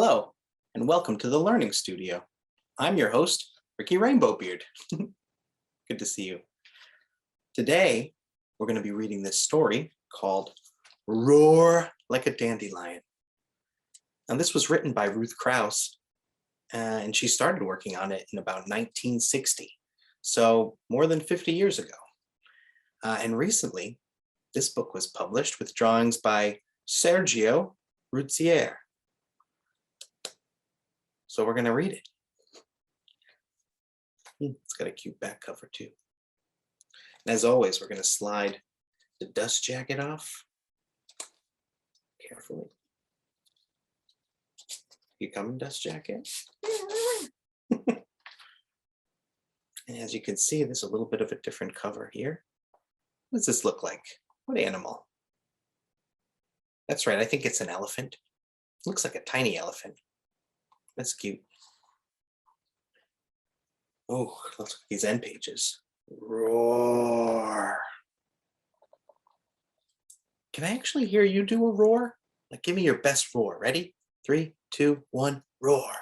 Hello, and welcome to the Learning Studio. I'm your host, Ricky Rainbowbeard. Good to see you. Today, we're going to be reading this story called Roar Like a Dandelion. Now, this was written by Ruth Krauss, and she started working on it in about 1960, so more than 50 years ago. And recently, this book was published with drawings by Sergio Ruzzier. So we're going to read it. It's got a cute back cover too. And as always, we're going to slide the dust jacket off carefully. You coming, dust jacket? And as you can see, there's a little bit of a different cover here. What does this look like? What animal? That's right, I think it's an elephant. It looks like a tiny elephant. That's cute. Oh, let's look at these end pages. Roar. Can I actually hear you do a roar? Like, give me your best roar. Ready? 3, 2, 1, roar.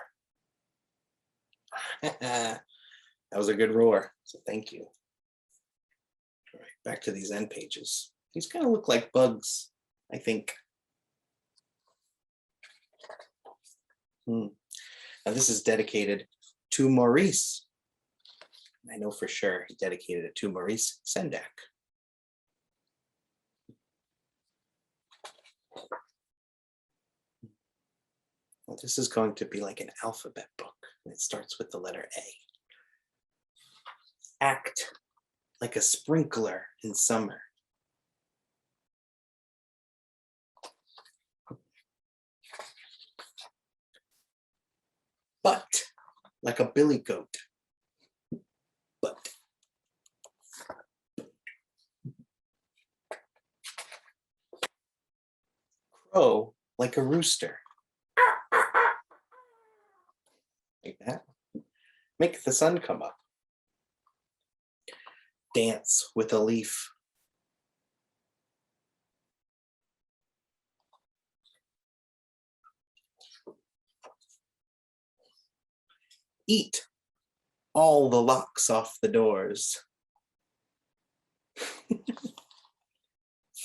That was a good roar, so thank you. All right, back to these end pages. These kind of look like bugs, I think. Now this is dedicated to Maurice. I know for sure he dedicated it to Maurice Sendak. Well, this is going to be like an alphabet book, and it starts with the letter A. Act like a sprinkler in summer. Butt like a billy goat. Butt. Crow like a rooster. Like that. Make the sun come up. Dance with a leaf. Eat all the locks off the doors.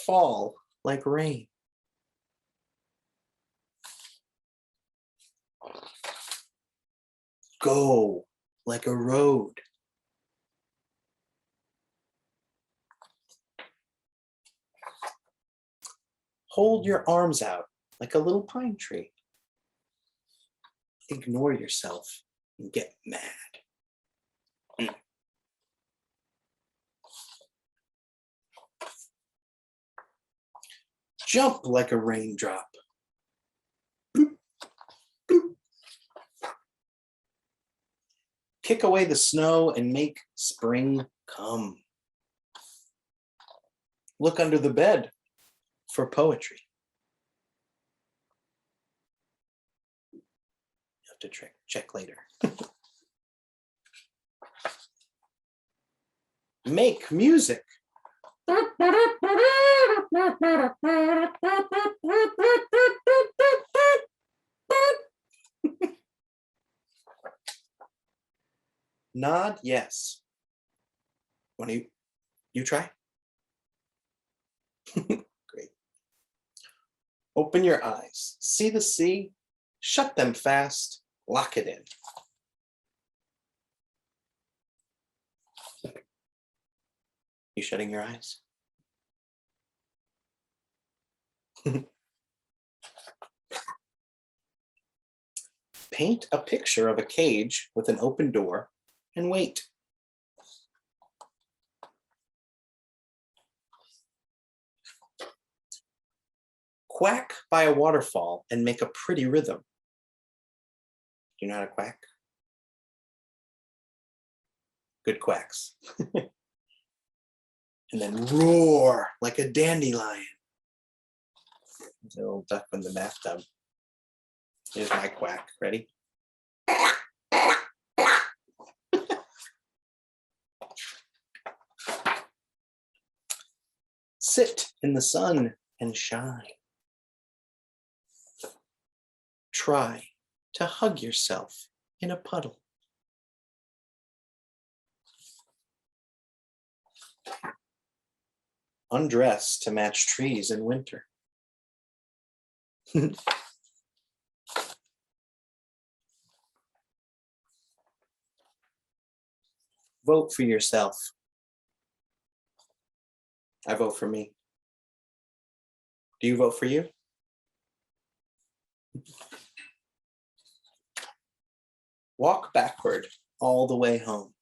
Fall like rain. Go like a road. Hold your arms out like a little pine tree. Ignore yourself and get mad. Jump like a raindrop. Boop, boop. Kick away the snow and make spring come. Look under the bed for poetry. You have to check later. Make music. Nod yes. Want you try? Great. Open your eyes. See the sea? Shut them fast. Lock it in. You shutting your eyes? Paint a picture of a cage with an open door and wait. Quack by a waterfall and make a pretty rhythm. Do you know how to quack? Good quacks. And then roar like a dandelion. There's a little duck in the bathtub. Here's my quack. Ready? Sit in the sun and shine. Try to hug yourself in a puddle. Undress to match trees in winter. Vote for yourself. I vote for me. Do you vote for you? Walk backward all the way home.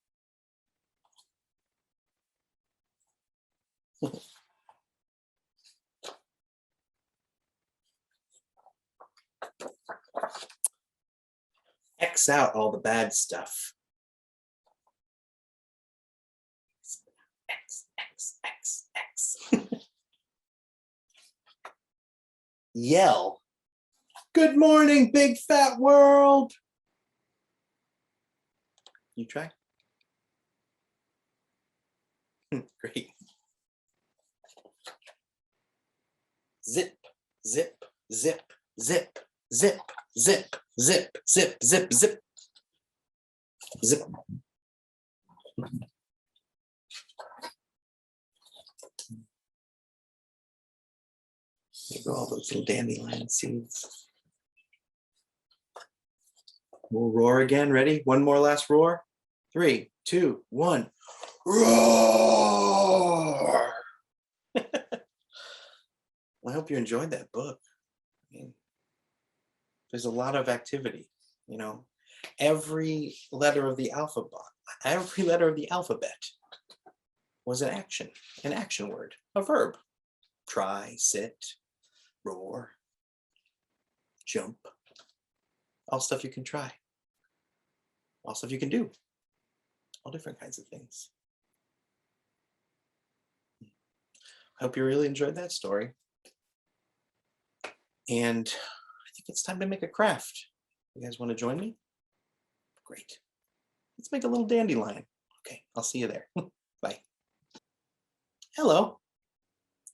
X out all the bad stuff. X, X, X, X. Yell, "Good morning, big fat world." You try? Great. Zip, zip, zip, zip, zip, zip, zip, zip, zip, zip, zip. There go all those little dandelion seeds. We'll roar again. Ready? One more last roar. 3, 2, 1. Roar! I hope you enjoyed that book. I mean, there's a lot of activity, you know. Every letter of the alphabet was an action word, a verb. Try, sit, roar, jump. All stuff you can try. All stuff you can do. All different kinds of things. I hope you really enjoyed that story. And I think it's time to make a craft. You guys want to join me? Great. Let's make a little dandelion. Okay, I'll see you there. Bye. Hello.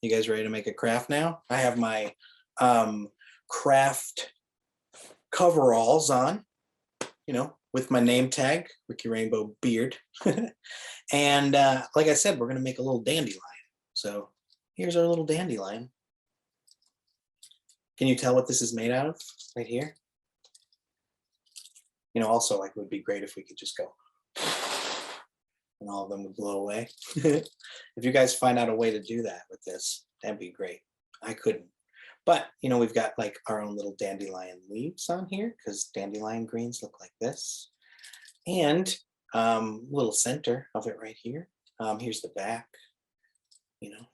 You guys ready to make a craft now? I have my craft coveralls on, you know, with my name tag, Ricky Rainbow Beard. And like I said, we're going to make a little dandelion. So here's our little dandelion. Can you tell what this is made out of right here? You know, also, like, it would be great if we could just go and all of them would blow away. If you guys find out a way to do that with this, that'd be great. I couldn't. But, you know, we've got like our own little dandelion leaves on here because dandelion greens look like this. And little center of it right here. Here's the back, you know.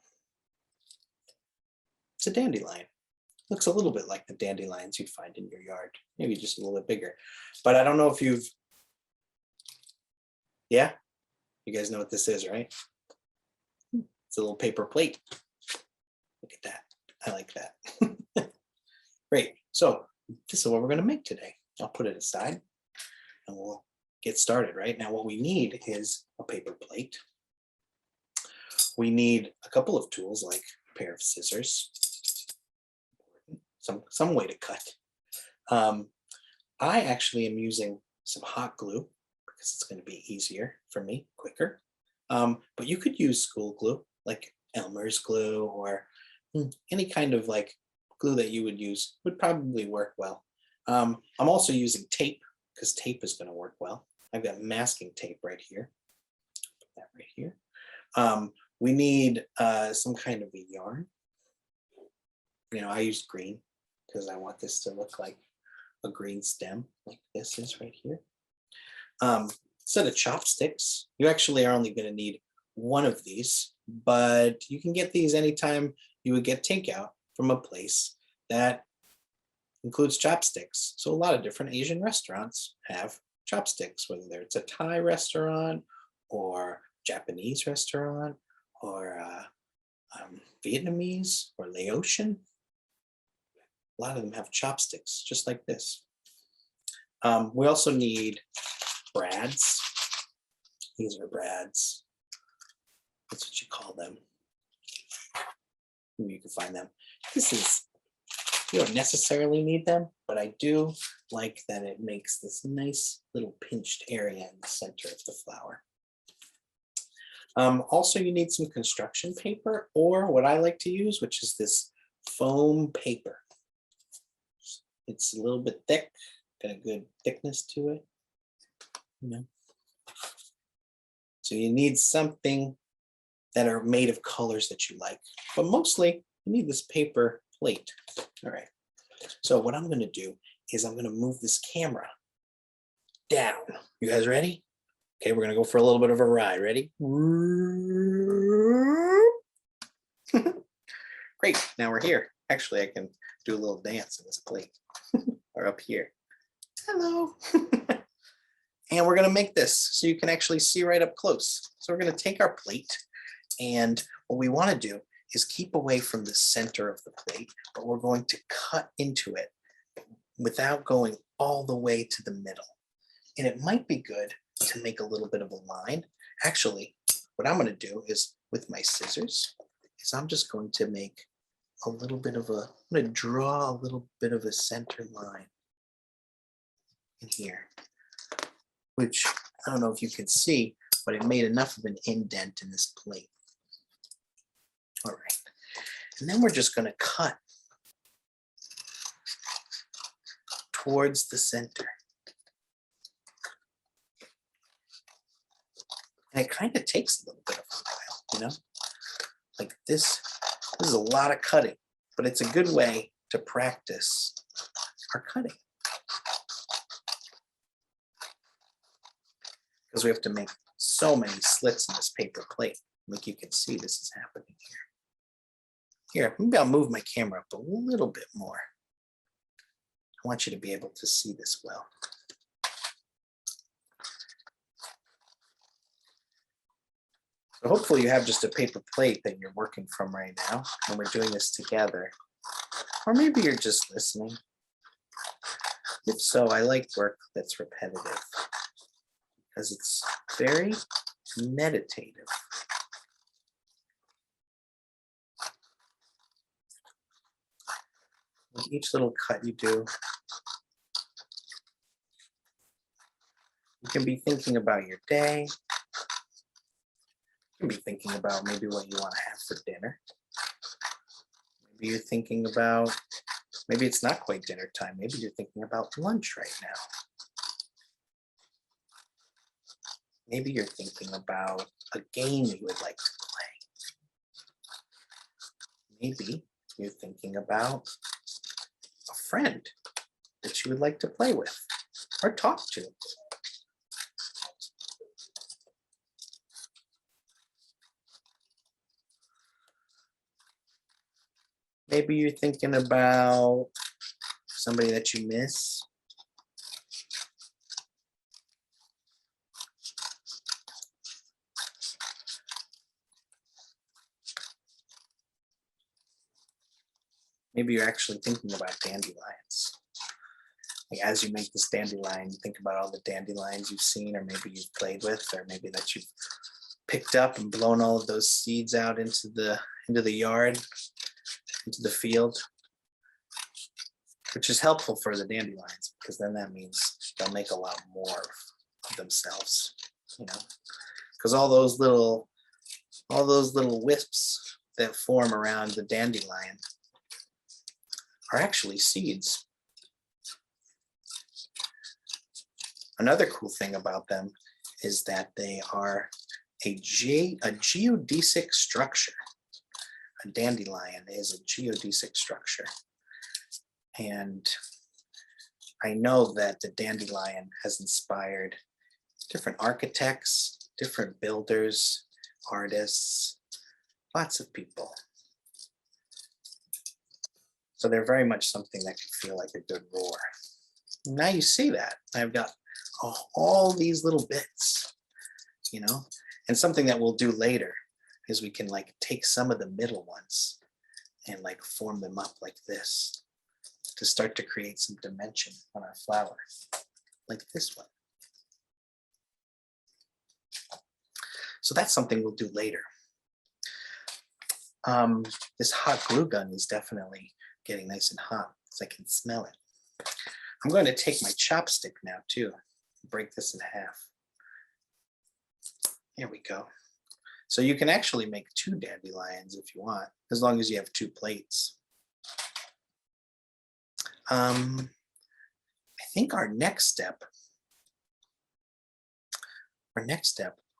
It's a dandelion. Looks a little bit like the dandelions you'd find in your yard, maybe just a little bit bigger. But I don't know if you've, yeah? You guys know what this is, right? It's a little paper plate. Look at that. I like that. Great. So this is what we're going to make today. I'll put it aside and we'll get started. Right now, what we need is a paper plate. We need a couple of tools like a pair of scissors, some way to cut. I actually am using some hot glue because it's going to be easier for me, quicker. But you could use school glue like Elmer's glue or any kind of like glue that you would use would probably work well. I'm also using tape because tape is going to work well. I've got masking tape right here. Put that right here. We need some kind of a yarn. You know, I used green because I want this to look like a green stem like this is right here. Set of chopsticks. You actually are only going to need one of these, but you can get these anytime you would get takeout from a place that includes chopsticks. So a lot of different Asian restaurants have chopsticks, whether it's a Thai restaurant or Japanese restaurant or Vietnamese or Laotian. A lot of them have chopsticks, just like this. We also need brads. These are brads. That's what you call them. Maybe you can find them. You don't necessarily need them, but but I do like that it makes this nice little pinched area in the center of the flower. Also, you need some construction paper, or what I like to use, which is this foam paper. It's a little bit thick, got a good thickness to it, you know. So you need something that are made of colors that you like, but mostly you need this paper plate. All right, so what I'm gonna do is I'm gonna move this camera down. You guys ready? Okay, we're gonna go for a little bit of a ride. Ready? Great, now we're here. Actually, I can do a little dance in this plate or up here. Hello. And we're gonna make this so you can actually see right up close. So we're gonna take our plate, and what we wanna do is keep away from the center of the plate, but we're going to cut into it without going all the way to the middle. And it might be good to make a little bit of a line. Actually, what I'm gonna do is with my scissors, is I'm just going to make a little bit of a, I'm gonna draw a little bit of a center line in here, which I don't know if you can see, but it made enough of an indent in this plate. All right, and then we're just gonna cut towards the center. And it kind of takes a little bit of a while, you know? Like this is a lot of cutting, but it's a good way to practice our cutting. Because we have to make so many slits in this paper plate. Like you can see, this is happening here. Here, maybe I'll move my camera up a little bit more. I want you to be able to see this well. So hopefully you have just a paper plate that you're working from right now, and we're doing this together. Or maybe you're just listening. If so, I like work that's repetitive because it's very meditative. With each little cut you do, you can be thinking about your day. You can be thinking about maybe what you want to have for dinner. Maybe you're thinking about, maybe it's not quite dinner time. Maybe you're thinking about lunch right now. Maybe you're thinking about a game you would like to play. Maybe you're thinking about a friend that you would like to play with or talk to. Maybe you're thinking about somebody that you miss. Maybe you're actually thinking about dandelions. Like as you make this dandelion, you think about all the dandelions you've seen, or maybe you've played with, or maybe that you've picked up and blown all of those seeds out into the yard, into the field, which is helpful for the dandelions because then that means they'll make a lot more of themselves, you know, because all those little wisps that form around the dandelion are actually seeds. Another cool thing about them is that they are a geodesic structure. A dandelion is a geodesic structure. And I know that the dandelion has inspired different architects, different builders, artists, lots of people. So they're very much something that can feel like a good roar. Now you see that. I've got all these little bits, you know, and something that we'll do later is we can like take some of the middle ones and like form them up like this to start to create some dimension on our flower, like this one. So that's something we'll do later. This hot glue gun is definitely getting nice and hot because I can smell it. I'm going to take my chopstick now too, break this in half. Here we go. So you can actually make 2 dandelions if you want, as long as you have 2 plates. I think our next step,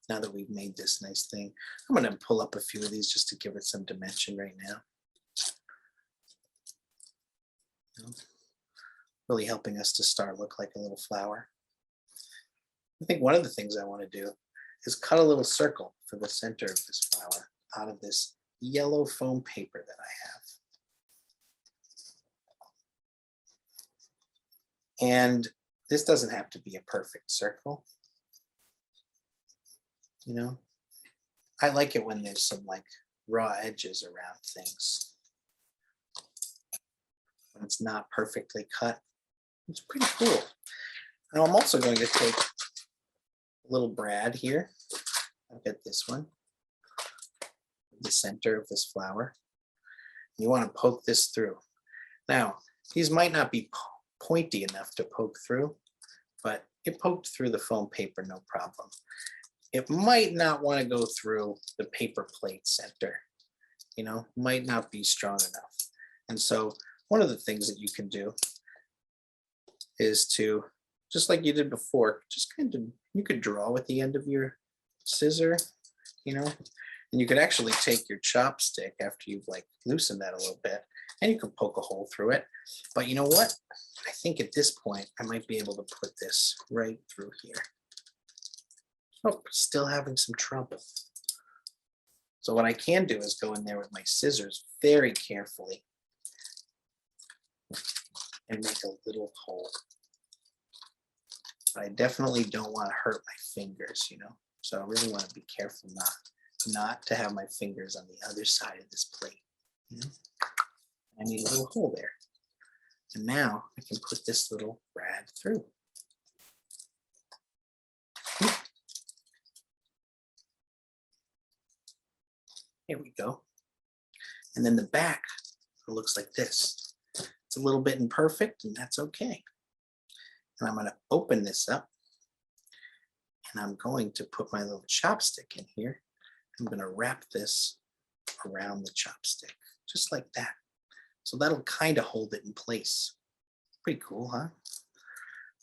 now that we've made this nice thing, I'm going to pull up a few of these just to give it some dimension right now. Really helping us to start look like a little flower. I think one of the things I want to do is cut a little circle for the center of this flower out of this yellow foam paper that I have. And this doesn't have to be a perfect circle. You know, I like it when there's some like raw edges around things. When it's not perfectly cut. It's pretty cool. Now I'm also going to take a little brad here. I've got this one, the center of this flower. You want to poke this through. Now, these might not be pointy enough to poke through, but it poked through the foam paper, no problem. It might not want to go through the paper plate center, you know, might not be strong enough. And so one of the things that you can do is to, just like you did before, just kind of, you could draw with the end of your scissor, you know, and you could actually take your chopstick after you've like loosened that a little bit and you can poke a hole through it. But you know what? I think at this point, I might be able to put this right through here. Oh, still having some trouble. So what I can do is go in there with my scissors very carefully and make a little hole. But I definitely don't want to hurt my fingers, you know? So I really want to be careful not to have my fingers on the other side of this plate. You know? I need a little hole there. And now I can put this little brad through. Here we go. And then the back looks like this. It's a little bit imperfect, and that's okay. And I'm going to open this up, and I'm going to put my little chopstick in here. I'm going to wrap this around the chopstick, just like that. So that'll kind of hold it in place. Pretty cool, huh?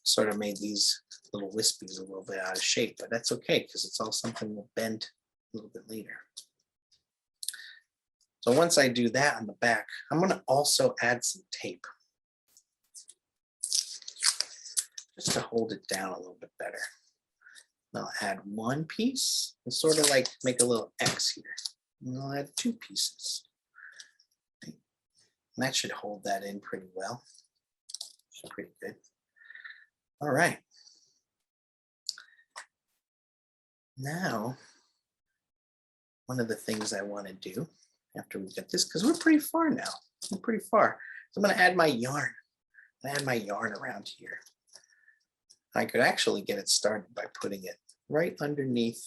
Sort of made these little wispies a little bit out of shape, but that's okay because it's all something we'll bend a little bit later. So once I do that on the back, I'm going to also add some tape just to hold it down a little bit better. And I'll add one piece and sort of like make a little X here. And I'll add 2 pieces. And that should hold that in pretty well. Pretty good. All right. Now, one of the things I want to do after we get this, because we're pretty far now. We're pretty far. So I'm going to add my yarn. Add my yarn around here. I could actually get it started by putting it right underneath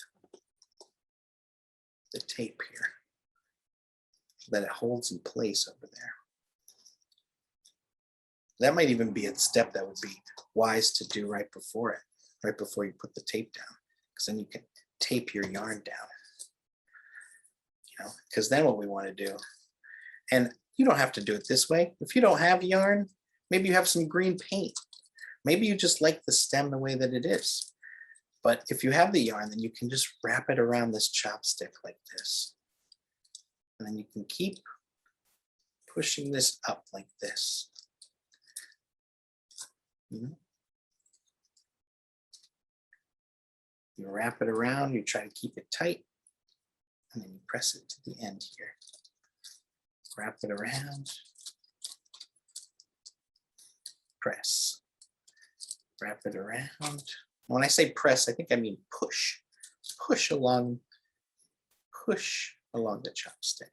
the tape here so that it holds in place over there. That might even be a step that would be wise to do right before you put the tape down, because then you can tape your yarn down. You know, because then what we want to do, and you don't have to do it this way. If you don't have yarn, maybe you have some green paint. Maybe you just like the stem the way that it is. But if you have the yarn, then you can just wrap it around this chopstick like this. And then you can keep pushing this up like this. You wrap it around, you try to keep it tight, and then you press it to the end here. Wrap it around, press. Wrap it around. When I say press, I think I mean push. Push along the chopstick.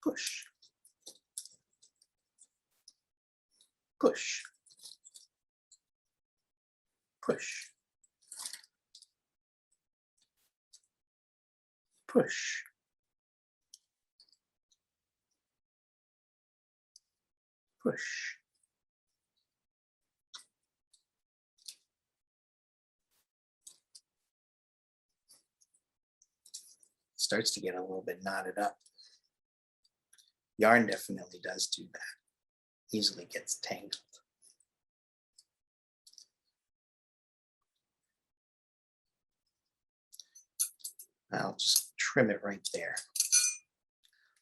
Push. Push. Push. Push. push. Starts to get a little bit knotted up. Yarn definitely does do that. Easily gets tangled. I'll just trim it right there.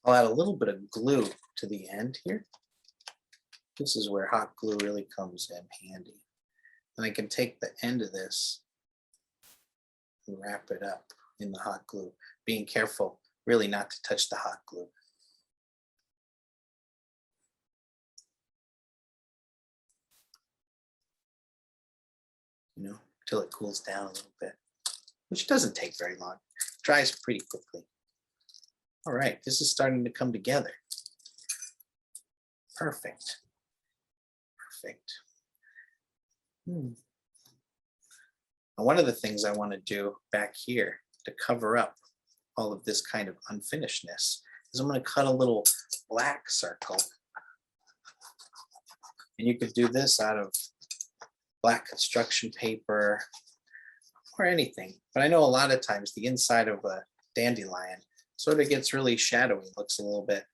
I'll add a little bit of glue to the end here. This is where hot glue really comes in handy. And I can take the end of this and wrap it up in the hot glue, being careful really not to touch the hot glue. You know, till it cools down a little bit, which doesn't take very long. It dries pretty quickly. All right, this is starting to come together. Perfect. Perfect. Now, one of the things I want to do back here to cover up all of this kind of unfinishedness is I'm going to cut a little black circle. And you could do this out of black construction paper or anything. But I know a lot of times the inside of a dandelion sort of gets really shadowy, looks a little bit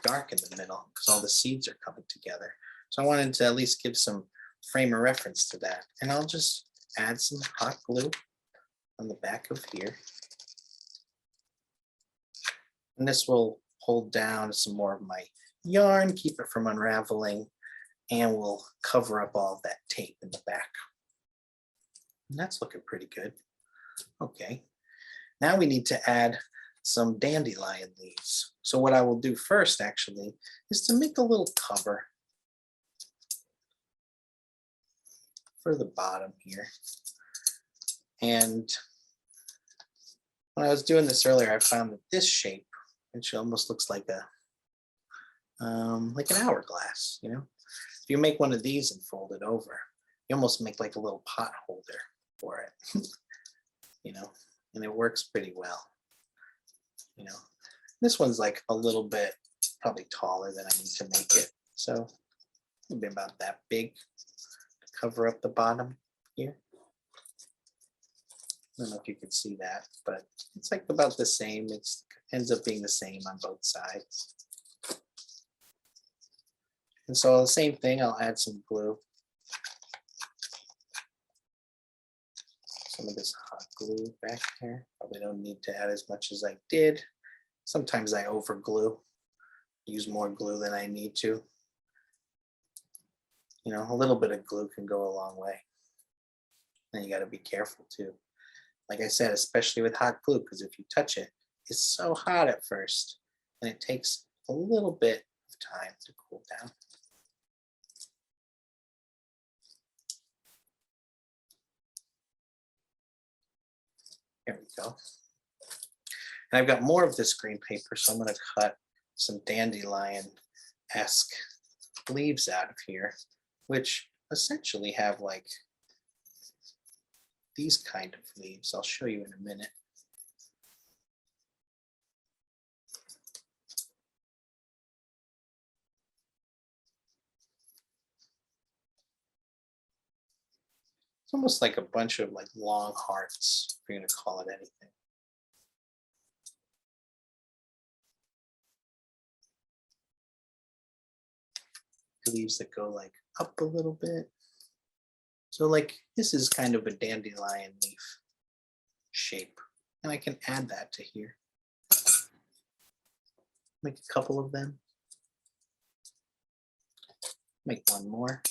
dark in the middle because all the seeds are coming together. So I wanted to at least give some frame of reference to that. And I'll just add some hot glue on the back of here. And this will hold down some more of my yarn, keep it from unraveling, and we'll cover up all that tape in the back. And that's looking pretty good. Okay, now we need to add some dandelion leaves. So what I will do first actually is to make a little cover for the bottom here. And when I was doing this earlier, I found that this shape, which almost looks like an hourglass, you know? If you make one of these and fold it over, you almost make like a little pot holder for it, you know, and it works pretty well, you know. This one's like a little bit probably taller than I need to make it. So it'll be about that big to cover up the bottom here. I don't know if you can see that, but it's like about the same. It ends up being the same on both sides. And so the same thing, I'll add some glue. Some of this hot glue back there. Probably don't need to add as much as I did. Sometimes I over glue, use more glue than I need to. You know, a little bit of glue can go a long way. And you got to be careful too. Like I said, especially with hot glue, because if you touch it, it's so hot at first, and it takes a little bit of time to cool down. There we go. And I've got more of this green paper, so I'm going to cut some dandelion-esque leaves out of here, which essentially have like these kind of leaves. I'll show you in a minute. It's almost like a bunch of like long hearts, if you're going to call it anything. Leaves that go like up a little bit. So like this is kind of a dandelion leaf shape, and I can add that to here. Make a couple of them. Make one more.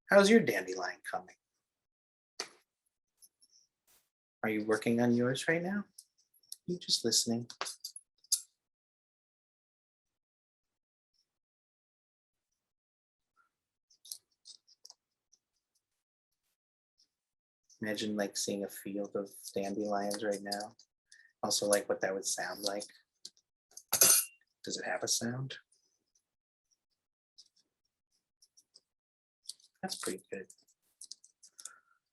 How's your dandelion coming? Are you working on yours right now? You just listening? Imagine like seeing a field of dandelions right now. Also like what that would sound like. Does it have a sound? That's pretty good.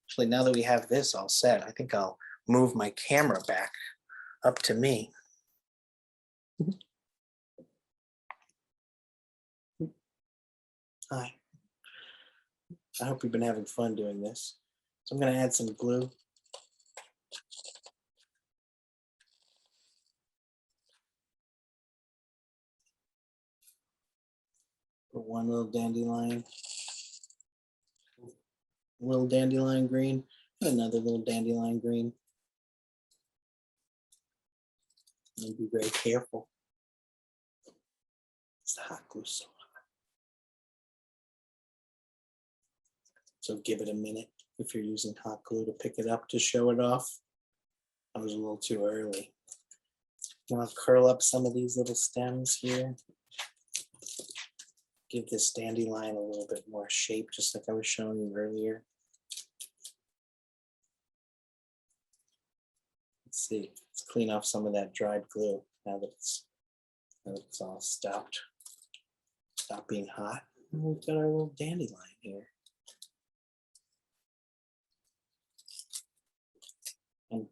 Actually, now that we have this all set, I think I'll move my camera back up to me. Hi. I hope you've been having fun doing this. So I'm going to add some glue. Put one little dandelion green, and another little dandelion green. And be very careful. It's the hot glue so hot. So give it a minute if you're using hot glue to pick it up to show it off. I was a little too early. I'm gonna curl up some of these little stems here. Give this dandelion a little bit more shape, just like I was showing you earlier. Let's see, let's clean off some of that dried glue now that it's all stopped being hot. And we've got our little dandelion here. And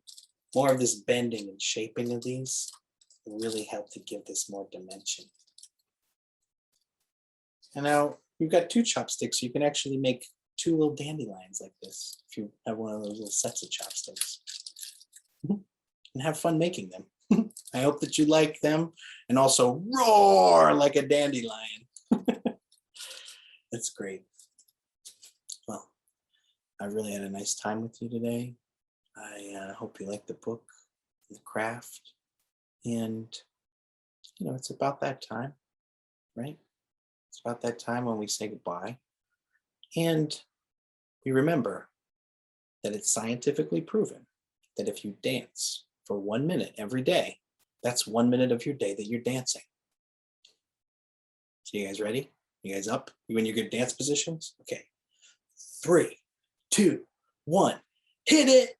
more of this bending and shaping of these will really help to give this more dimension. And now you've got two chopsticks. You can actually make two little dandelions like this if you have one of those little sets of chopsticks. And have fun making them. I hope that you like them and also roar like a dandelion. That's great. Well, I really had a nice time with you today. I hope you like the book, the craft, and it's about that time, right? It's about that time when we say goodbye. And we remember that it's scientifically proven that if you dance for 1 minute every day, that's 1 minute of your day that you're dancing. So you guys ready? You guys up? You in your good dance positions? Okay. 3, 2, 1, hit it.